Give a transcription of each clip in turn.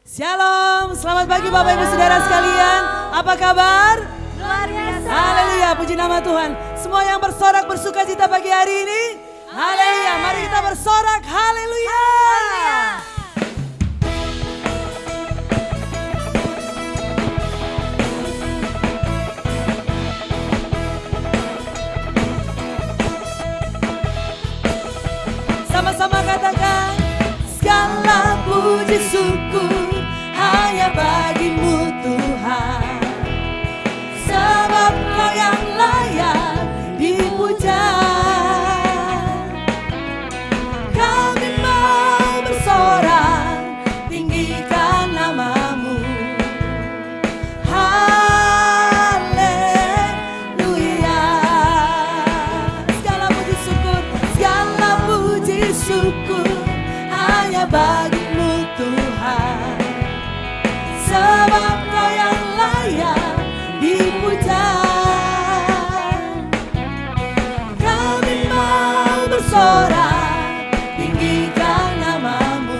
Shalom, selamat pagi Bapak Ibu Saudara sekalian. Apa kabar? Luar biasa. Haleluya, puji nama Tuhan. Semua yang bersorak bersuka cita pagi hari ini. Haleluya, mari kita bersorak. Haleluya. Sama-sama katakan, segala puji syukur hanya bagimu Tuhan, sebab Kau yang layak dipuja. Kami mau bersorak, tinggikan namamu. Haleluya. Segala puji syukur hanya bagimu Tuhan, sebab Kau yang layak dipuja. Kami mau bersorak, tinggikan namamu.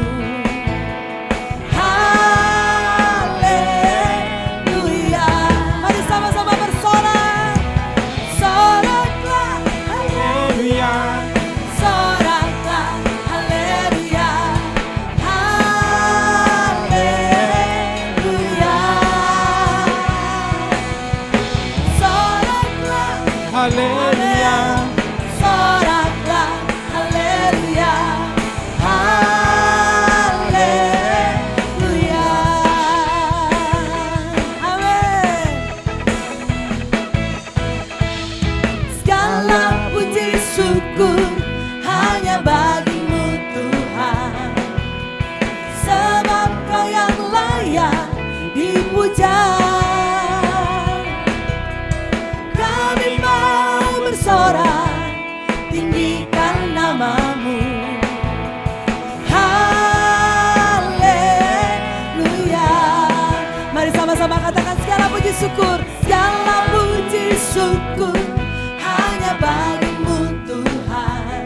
Haleluya. Mari sama-sama bersorak. Soraklah, haleluya. Soraklah, haleluya. Haleluya. Soraklah, Haleluya. soraklah, haleluya. Haleluya. Amin. Segala puji syukur hanya bagimu Tuhan, sebab Kau yang layak dipuja. Kami mau bersorak, tinggikan namamu. Haleluya. Mari sama-sama katakan, segala puji syukur hanya bagimu Tuhan,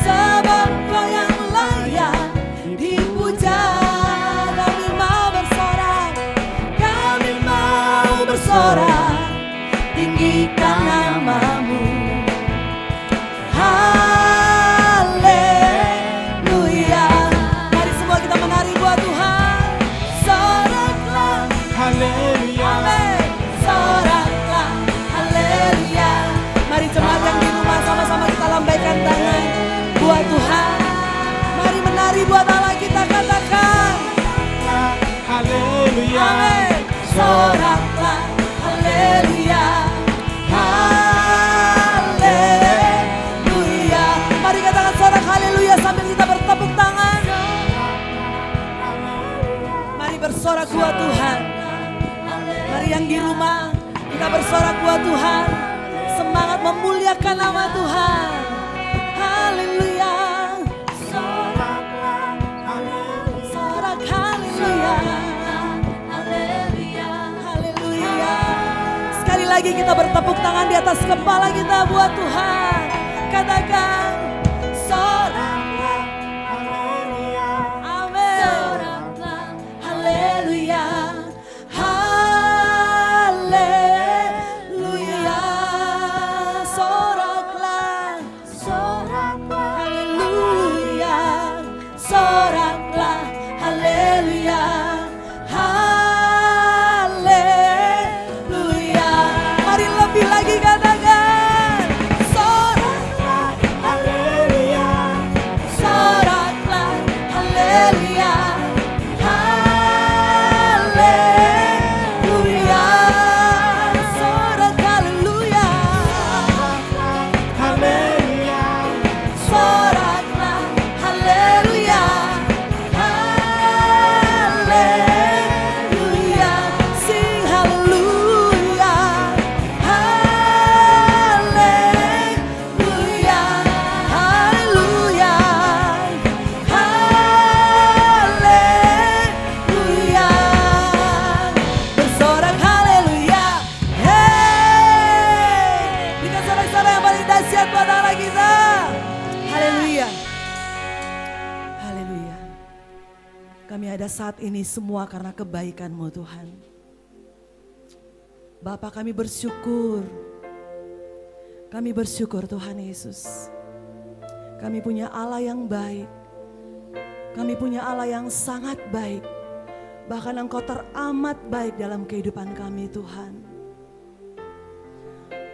sebab Kau yang layak dipuja. Kami mau bersorak, tinggikan namamu. Haleluya. Mari semua kita menari buat Tuhan. Soraklah, Haleluya. amin. Soraklah, haleluya. Mari jemaat yang di rumah sama-sama kita lambaikan tangan buat Tuhan. Mari menari buat Allah kita, katakan Haleluya. amin. Soraklah, haleluya. Haleluya. Mari katakan sorak haleluya sambil kita bertepuk tangan. Mari bersorak buat Tuhan. Mari yang di rumah kita bersorak buat Tuhan. Semangat memuliakan nama Tuhan. Haleluya. Sorak haleluya. Haleluya. Sekali lagi kita bertepuk tangan di atas kepala kita buat Tuhan. Katakan soraklah, amin. Soraklah, haleluya. Haleluya. Soraklah, haleluya. Soraklah, haleluya. Haleluya. Mari lebih lagi katakan soraklah, haleluya. saat ini semua karena kebaikan-Mu Tuhan. Bapa, kami bersyukur. Kami bersyukur Tuhan Yesus. Kami punya Allah yang baik. Kami punya Allah yang sangat baik. Bahkan Engkau teramat baik dalam kehidupan kami Tuhan.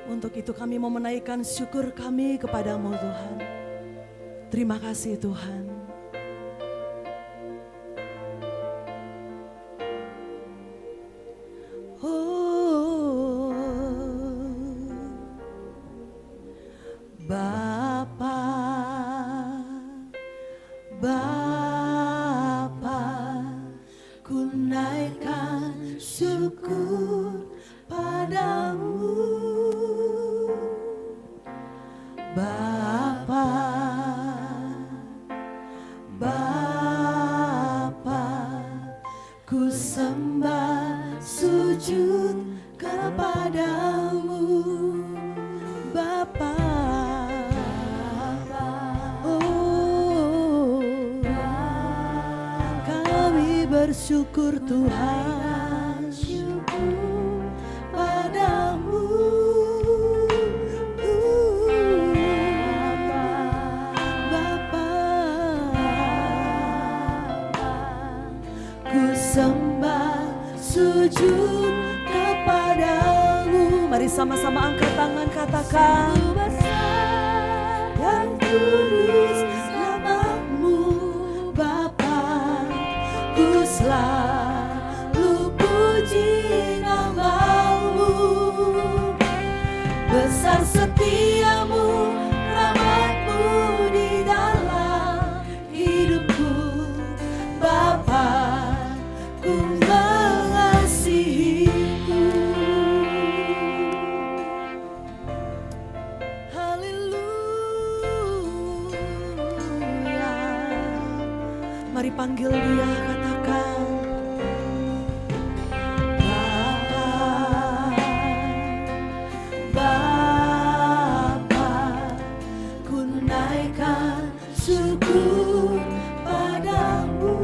Untuk itu kami mau menaikkan syukur kami kepadamu Tuhan. Terima kasih Tuhan. Oh, Bapa, Bapa, ku naikkan syukur padamu. Bapa, Bapa, ku sembah sujud kepadamu. Bapa, oh, kami bersyukur Tuhan, syukur padamu. Ku sembah sujud kepadamu. Mari sama-sama angkat tangan, katakan besar dan kudus nama-Mu Bapa. Ku selalu puji nama-Mu. Besar setiamu, rahmat-Mu di dalam hidupku Bapa. Ku mengasihi-Mu. Haleluya. Mari panggil Dia, katakan Bapa, Bapa, ku naikkan syukur padamu.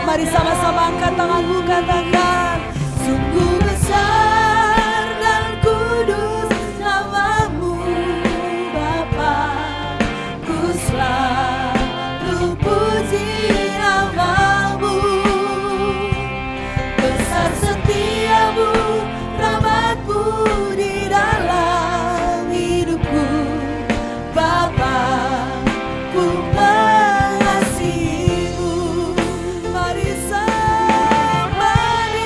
Mari sama-sama angkat tanganmu, katakan sungguh besar dan kudus nama-Mu Bapa. Ku selalu puji nama-Mu. Besar setiamu, rahmat-Mu di dalam hidupku Bapa. Ku mengasihi-Mu. Mari sembah Dia.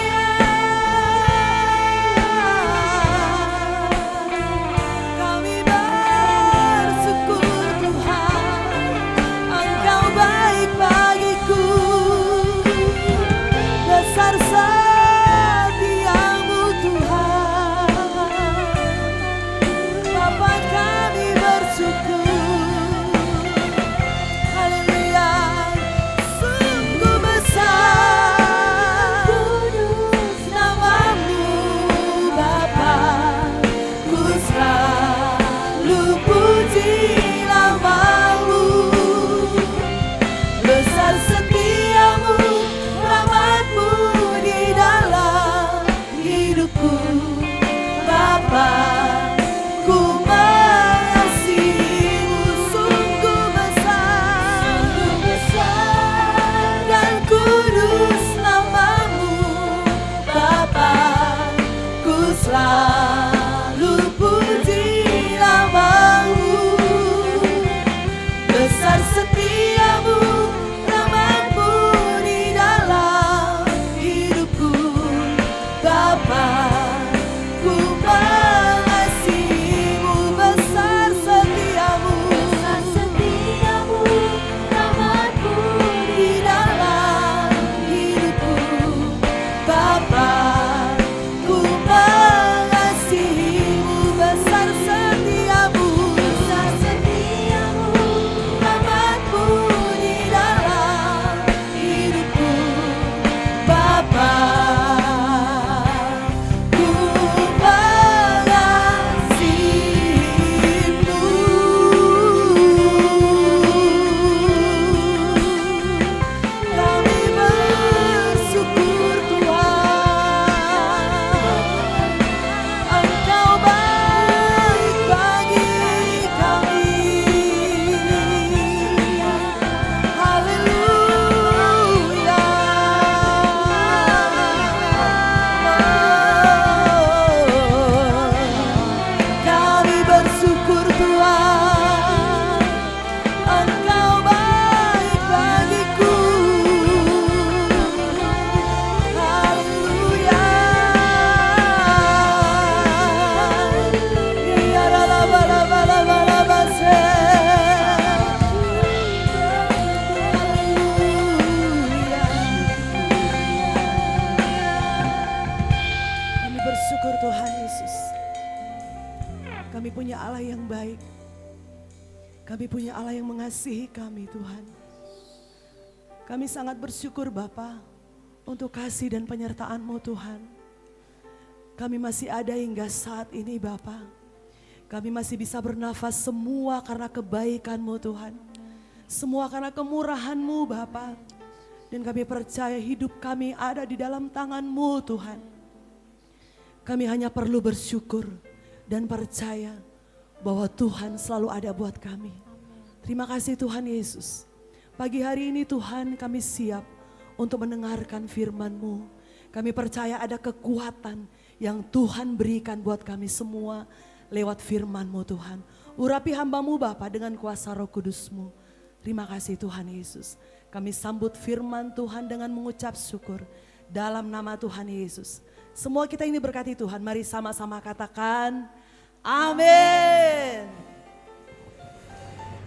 Kami punya Allah yang baik. Kami punya Allah yang mengasihi kami, Tuhan. Kami sangat bersyukur Bapa untuk kasih dan penyertaan-Mu, Tuhan. Kami masih ada hingga saat ini Bapa. Kami masih bisa bernafas semua karena kebaikan-Mu, Tuhan. Semua karena kemurahan-Mu Bapa. Dan kami percaya hidup kami ada di dalam tangan-Mu, Tuhan. Kami hanya perlu bersyukur dan percaya bahwa Tuhan selalu ada buat kami. Terima kasih Tuhan Yesus. Pagi hari ini Tuhan kami siap untuk mendengarkan firman-Mu. Kami percaya ada kekuatan yang Tuhan berikan buat kami semua lewat firman-Mu Tuhan. Urapi hamba-Mu Bapa dengan kuasa Roh Kudus-Mu. Terima kasih Tuhan Yesus. Kami sambut firman Tuhan dengan mengucap syukur dalam nama Tuhan Yesus. Semua kita ini berkati Tuhan. Mari sama-sama katakan amin.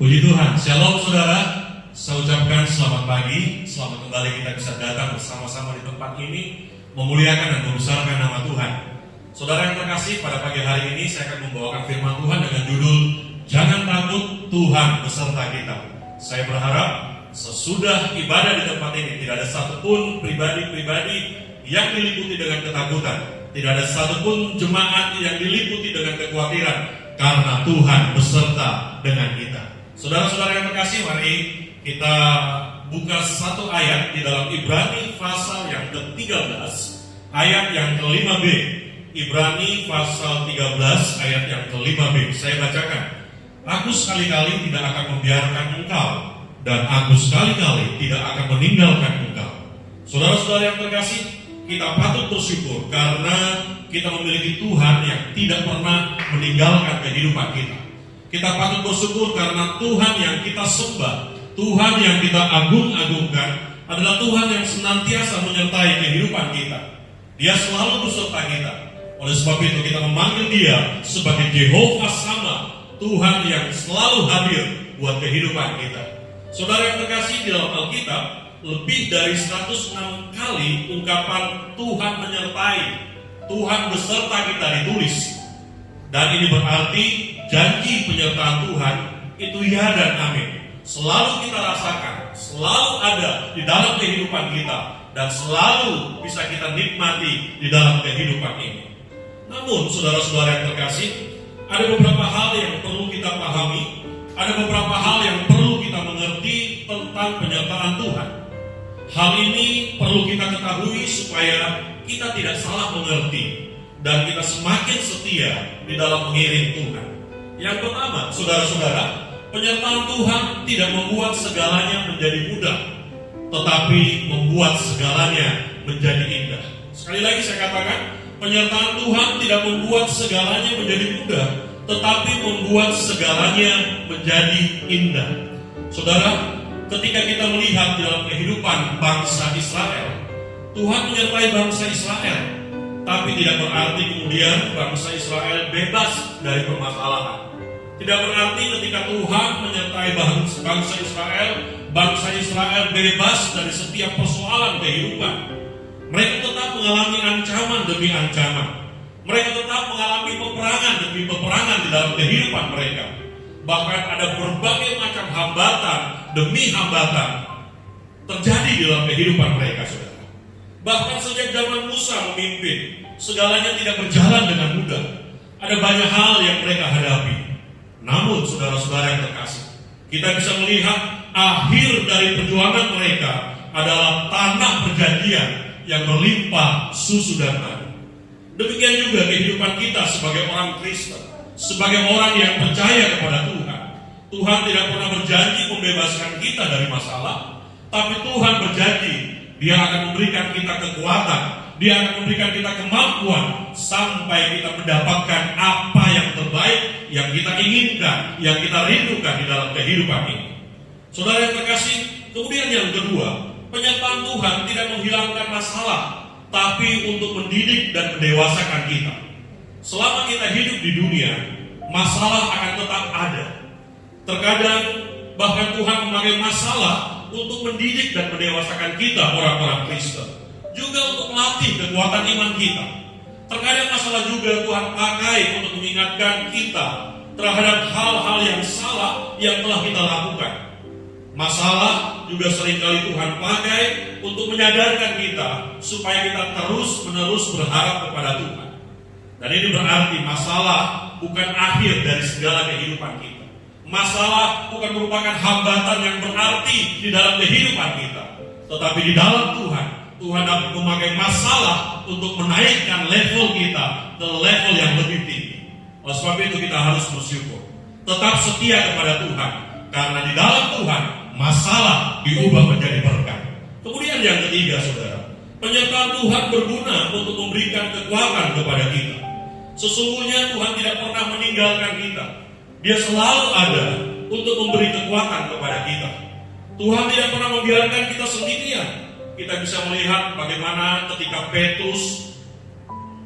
Puji Tuhan, shalom saudara. Saya ucapkan selamat pagi, selamat kembali kita bisa datang bersama-sama di tempat ini, memuliakan dan membesarkan nama Tuhan. Saudara yang terkasih, pada pagi hari ini saya akan membawakan firman Tuhan dengan judul Jangan Takut, Tuhan Beserta Kita. Saya berharap sesudah ibadah di tempat ini tidak ada satupun pribadi-pribadi yang diliputi dengan ketakutan. Tidak ada satupun jemaat yang diliputi dengan kekhawatiran, karena Tuhan beserta dengan kita. Saudara-saudara yang terkasih, mari kita buka satu ayat di dalam Ibrani pasal yang ke-13, ayat yang ke-5b. Ibrani pasal 13 ayat yang ke-5b. Saya bacakan. Aku sekali-kali tidak akan membiarkan engkau, dan aku sekali-kali tidak akan meninggalkan engkau. Saudara-saudara yang terkasih, kita patut bersyukur karena kita memiliki Tuhan yang tidak pernah meninggalkan kehidupan kita. Kita patut bersyukur karena Tuhan yang kita sembah, Tuhan yang kita agung-agungkan adalah Tuhan yang senantiasa menyertai kehidupan kita. Dia selalu beserta kita. Oleh sebab itu kita memanggil Dia sebagai Jehovah Sama, Tuhan yang selalu hadir buat kehidupan kita. Saudara yang terkasih, di dalam Alkitab lebih dari 106 kali ungkapan Tuhan menyertai, Tuhan beserta kita ditulis. Dan ini berarti janji penyertaan Tuhan itu ya dan amin. Selalu kita rasakan, selalu ada di dalam kehidupan kita, dan selalu bisa kita nikmati di dalam kehidupan ini. Namun saudara-saudara yang terkasih, ada beberapa hal yang perlu kita pahami, ada beberapa hal yang perlu kita mengerti tentang penyertaan Tuhan. Hal ini perlu kita ketahui supaya kita tidak salah mengerti dan kita semakin setia di dalam mengiring Tuhan. Yang pertama, saudara-saudara, penyertaan Tuhan tidak membuat segalanya menjadi mudah, tetapi membuat segalanya menjadi indah. Sekali lagi saya katakan, penyertaan Tuhan tidak membuat segalanya menjadi mudah, tetapi membuat segalanya menjadi indah. Saudara, ketika kita melihat dalam kehidupan bangsa Israel, Tuhan menyertai bangsa Israel, tapi tidak berarti kemudian bangsa Israel bebas dari permasalahan. Tidak berarti ketika Tuhan menyertai bangsa Israel bebas dari setiap persoalan kehidupan. Mereka tetap mengalami ancaman demi ancaman. Mereka tetap mengalami peperangan demi peperangan di dalam kehidupan mereka. Bahkan ada berbagai macam hambatan demi hambatan terjadi di dalam kehidupan mereka, saudara. Bahkan sejak zaman Musa memimpin, segalanya tidak berjalan dengan mudah. Ada banyak hal yang mereka hadapi. Namun saudara-saudara yang terkasih, kita bisa melihat akhir dari perjuangan mereka adalah tanah perjanjian yang berlimpah susu dan madu. Demikian juga kehidupan kita sebagai orang Kristen, sebagai orang yang percaya kepada Tuhan. Tuhan tidak pernah berjanji membebaskan kita dari masalah, tapi Tuhan berjanji Dia akan memberikan kita kekuatan, Dia akan memberikan kita kemampuan sampai kita mendapatkan apa yang terbaik yang kita inginkan, yang kita rindukan di dalam kehidupan ini. Saudara yang terkasih, kemudian yang kedua, penyertaan Tuhan tidak menghilangkan masalah, tapi untuk mendidik dan mendewasakan kita. Selama kita hidup di dunia, masalah akan tetap ada. Terkadang bahkan Tuhan memakai masalah untuk mendidik dan mendewasakan kita, orang-orang Kristen. Juga untuk melatih kekuatan iman kita. Terkadang masalah juga Tuhan pakai untuk mengingatkan kita terhadap hal-hal yang salah yang telah kita lakukan. Masalah juga seringkali Tuhan pakai untuk menyadarkan kita supaya kita terus-menerus berharap kepada Tuhan. Dan ini berarti masalah bukan akhir dari segala kehidupan kita. Masalah bukan merupakan hambatan yang berarti di dalam kehidupan kita. Tetapi di dalam Tuhan, Tuhan dapat memakai masalah untuk menaikkan level kita ke level yang lebih tinggi. Oleh sebab itu kita harus bersyukur. Tetap setia kepada Tuhan. Karena di dalam Tuhan, masalah diubah menjadi berkat. Kemudian yang ketiga, saudara, penyertaan Tuhan berguna untuk memberikan kekuatan kepada kita. Sesungguhnya Tuhan tidak pernah meninggalkan kita. Dia selalu ada untuk memberi kekuatan kepada kita. Tuhan tidak pernah membiarkan kita sendirian. Kita bisa melihat bagaimana ketika Petrus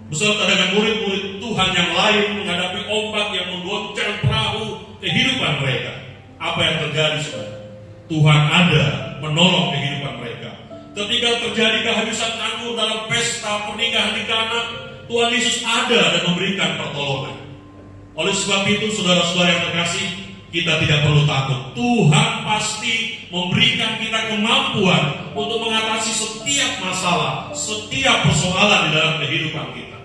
beserta dengan murid-murid Tuhan yang lain menghadapi ombak yang menggoncang perahu kehidupan mereka. Apa yang terjadi, saudara? Tuhan ada menolong kehidupan mereka. Ketika terjadi kehabisan anggur dalam pesta pernikahan di Kana, Tuhan Yesus ada dan memberikan pertolongan. Oleh sebab itu, saudara-saudara yang terkasih, kita tidak perlu takut. Tuhan pasti memberikan kita kemampuan untuk mengatasi setiap masalah, setiap persoalan di dalam kehidupan kita.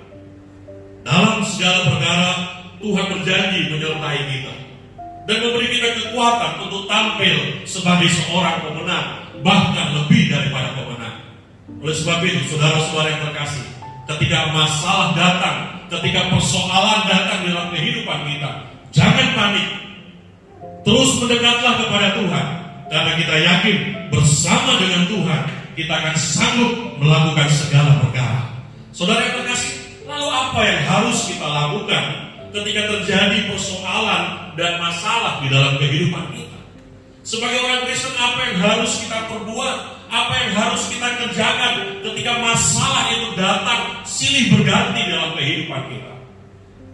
Dalam segala perkara, Tuhan berjanji menyertai kita dan memberi kita kekuatan untuk tampil sebagai seorang pemenang, bahkan lebih daripada pemenang. Oleh sebab itu, saudara-saudara yang terkasih, ketika masalah datang, ketika persoalan datang dalam kehidupan kita, jangan panik. Terus mendekatlah kepada Tuhan, karena kita yakin bersama dengan Tuhan kita akan sanggup melakukan segala perkara. Saudara yang terkasih, lalu apa yang harus kita lakukan ketika terjadi persoalan dan masalah di dalam kehidupan kita? Sebagai orang Kristen, apa yang harus kita perbuat? Apa yang harus kita kerjakan ketika masalah itu datang silih berganti dalam kehidupan kita?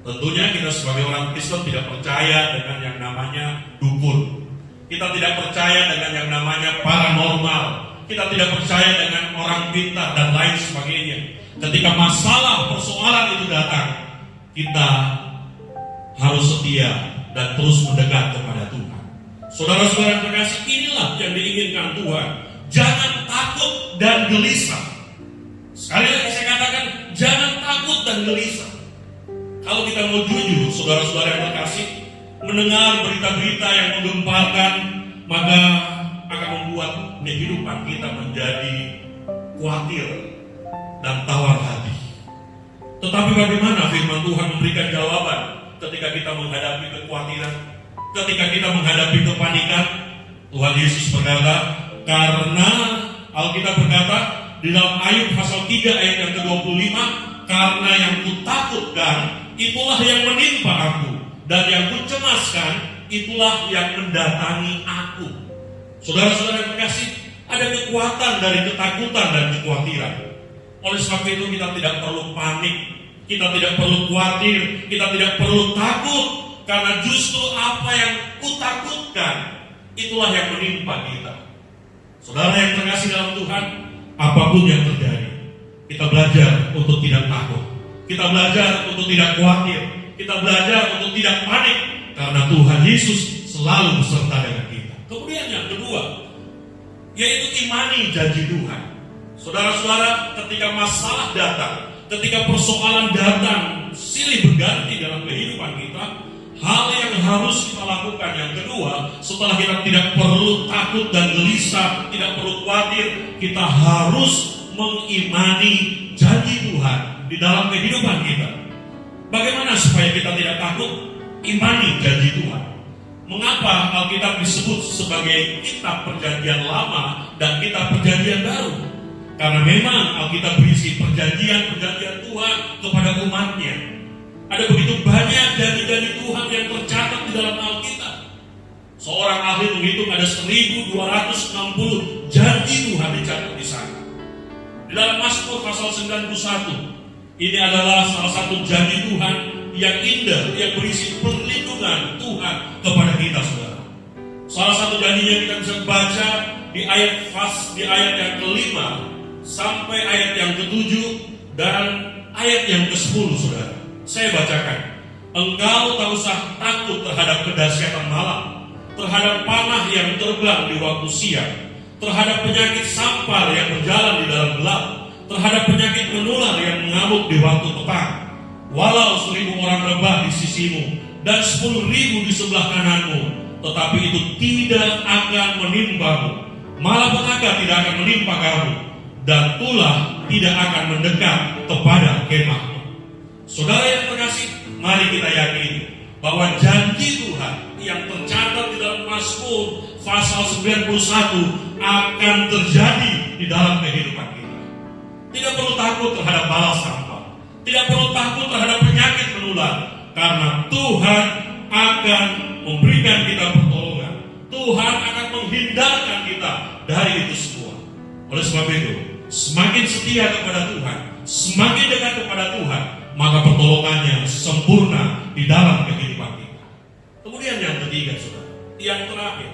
Tentunya kita sebagai orang Kristen tidak percaya dengan yang namanya dukun. Kita tidak percaya dengan yang namanya paranormal. Kita tidak percaya dengan orang pintar dan lain sebagainya. Ketika masalah persoalan itu datang, kita harus setia dan terus mendekat kepada Tuhan. Saudara-saudara yang terkasih, inilah yang diinginkan Tuhan. Jangan takut dan gelisah. Sekali lagi saya katakan, jangan takut dan gelisah. Kalau kita mau jujur, saudara-saudara yang terkasih, mendengar berita-berita yang menggemparkan, maka akan membuat kehidupan kita menjadi khawatir dan tawar hati. Tetapi bagaimana firman Tuhan memberikan jawaban ketika kita menghadapi kekhawatiran, ketika kita menghadapi kepanikan? Tuhan Yesus berkata, karena Alkitab berkata di dalam Ayub pasal 3 ayat yang ke-25, karena yang kutakutkan itulah yang menimpa aku, dan yang kucemaskan itulah yang mendatangi aku. Saudara-saudara yang terkasih, ada kekuatan dari ketakutan dan kekhawatiran. Oleh sebab itu kita tidak perlu panik, kita tidak perlu khawatir, kita tidak perlu takut, karena justru apa yang kutakutkan itulah yang menimpa kita. Saudara yang terkasih dalam Tuhan, apapun yang terjadi, kita belajar untuk tidak takut, kita belajar untuk tidak khawatir, kita belajar untuk tidak panik, karena Tuhan Yesus selalu beserta dengan kita. Kemudian yang kedua, yaitu imani janji Tuhan. Saudara-saudara, ketika masalah datang, ketika persoalan datang silih berganti dalam kehidupan kita, hal yang harus kita lakukan yang kedua, setelah kita tidak perlu takut dan gelisah, tidak perlu khawatir, kita harus mengimani janji Tuhan di dalam kehidupan kita. Bagaimana supaya kita tidak takut? Imani janji Tuhan. Mengapa Alkitab disebut sebagai kitab perjanjian lama dan kitab perjanjian baru? Karena memang Alkitab berisi perjanjian-perjanjian Tuhan kepada umatnya. Ada begitu banyak janji-janji Tuhan yang tercatat di dalam Alkitab. Seorang ahli menghitung ada 1260 janji Tuhan dicatat di sana. Di dalam Mazmur pasal 91, ini adalah salah satu janji Tuhan yang indah, yang berisi perlindungan Tuhan kepada kita, saudara. Salah satu janjinya kita bisa baca di ayat yang ke-5 sampai ayat yang ke-7, dan ayat yang ke-10, saudara. Saya bacakan. Engkau tak usah takut terhadap kedahsyatan malam, terhadap panah yang terbang di waktu siang, terhadap penyakit sampar yang berjalan di dalam gelap, terhadap penyakit menular yang mengamuk di waktu petang. Walau 1000 orang rebah di sisimu dan 10.000 di sebelah kananmu, tetapi itu tidak akan menimpamu. Malapetaka tidak akan menimpa kamu, dan tulah tidak akan mendekat kepada kemahmu. Saudara yang terkasih, mari kita yakini bahwa janji Tuhan yang tercatat di dalam Mazmur pasal 91 akan terjadi di dalam kehidupan kita. Tidak perlu takut terhadap bala sampah, tidak perlu takut terhadap penyakit menular, karena Tuhan akan memberikan kita pertolongan. Tuhan akan menghindarkan kita dari itu semua. Oleh sebab itu, semakin setia kepada Tuhan, semakin dekat kepada Tuhan, maka pertolongannya sempurna di dalam kehidupan kita. Kemudian yang ketiga, saudara, yang terakhir,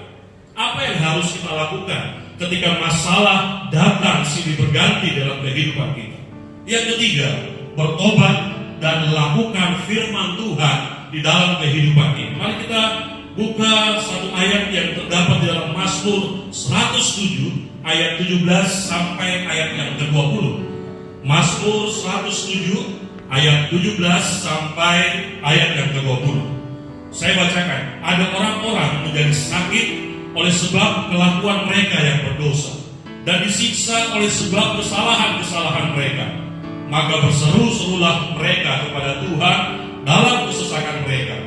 apa yang harus kita lakukan ketika masalah datang silih berganti dalam kehidupan kita? Yang ketiga, bertobat dan lakukan firman Tuhan di dalam kehidupan kita. Mari kita buka satu ayat yang terdapat di dalam Mazmur 107 ayat 17 sampai ayat yang ke-20. Mazmur 107 ayat 17 sampai ayat yang ke-20. Saya bacakan. Ada orang-orang menjadi sakit oleh sebab kelakuan mereka yang berdosa, dan disiksa oleh sebab kesalahan-kesalahan mereka. Maka berseru-serulah mereka kepada Tuhan dalam kesesakan mereka,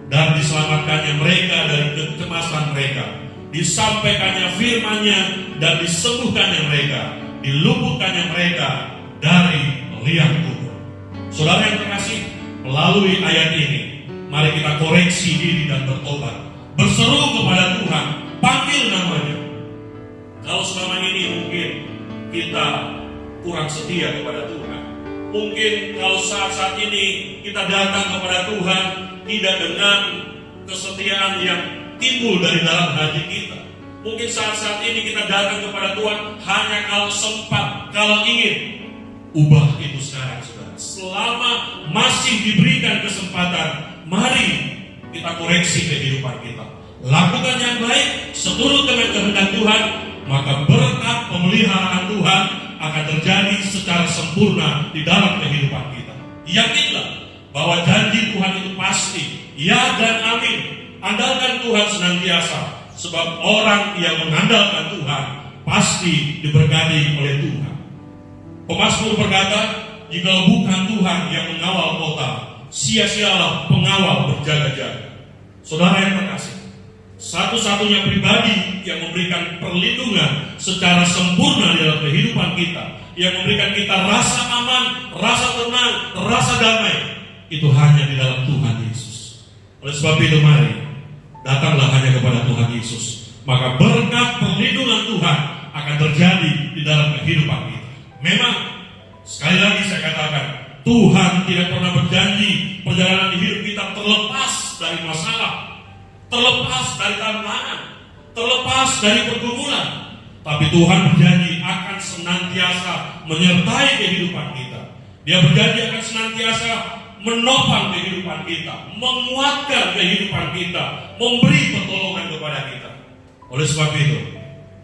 dan diselamatkannya mereka dari kecemasan mereka. Disampaikannya firman-Nya dan disembuhkannya mereka, diluputkannya mereka dari liang kubur. Saudara yang terkasih, melalui ayat ini, mari kita koreksi diri dan bertobat. Berseru kepada Tuhan, panggil namanya. Kalau selama ini mungkin kita kurang setia kepada Tuhan, mungkin kalau saat-saat ini kita datang kepada Tuhan tidak dengan kesetiaan yang timbul dari dalam hati kita. Mungkin saat-saat ini kita datang kepada Tuhan hanya kalau sempat, kalau ingin. Ubah itu sekarang, saudara. Selama masih diberikan kesempatan, mari kita koreksi kehidupan kita. Lakukan yang baik seturut dengan kehendak Tuhan, maka berkat pemeliharaan Tuhan akan terjadi secara sempurna di dalam kehidupan kita. Yakinlah bahwa janji Tuhan itu pasti, ya dan amin. Andalkan Tuhan senantiasa, sebab orang yang mengandalkan Tuhan pasti diberkati oleh Tuhan. Pemazmur berkata, jika bukan Tuhan yang mengawal kota, sia-sialah pengawal berjaga-jaga. Saudara yang terkasih, satu-satunya pribadi yang memberikan perlindungan secara sempurna dalam kehidupan kita, yang memberikan kita rasa aman, rasa tenang, rasa damai, itu hanya di dalam Tuhan Yesus. Oleh sebab itu mari datanglah hanya kepada Tuhan Yesus, maka berkat perlindungan Tuhan akan terjadi di dalam kehidupan kita. Memang sekali lagi saya katakan, Tuhan tidak pernah berjanji perjalanan hidup kita terlepas dari masalah, terlepas dari tantangan, terlepas dari pergumulan. Tapi Tuhan berjanji akan senantiasa menyertai kehidupan kita. Dia berjanji akan senantiasa menopang kehidupan kita, menguatkan kehidupan kita, memberi pertolongan kepada kita. Oleh sebab itu,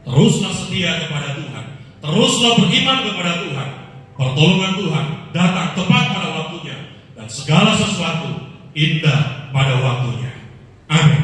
teruslah setia kepada Tuhan, teruslah beriman kepada Tuhan. Pertolongan Tuhan datang tepat pada waktunya, dan segala sesuatu indah pada waktunya. Amin.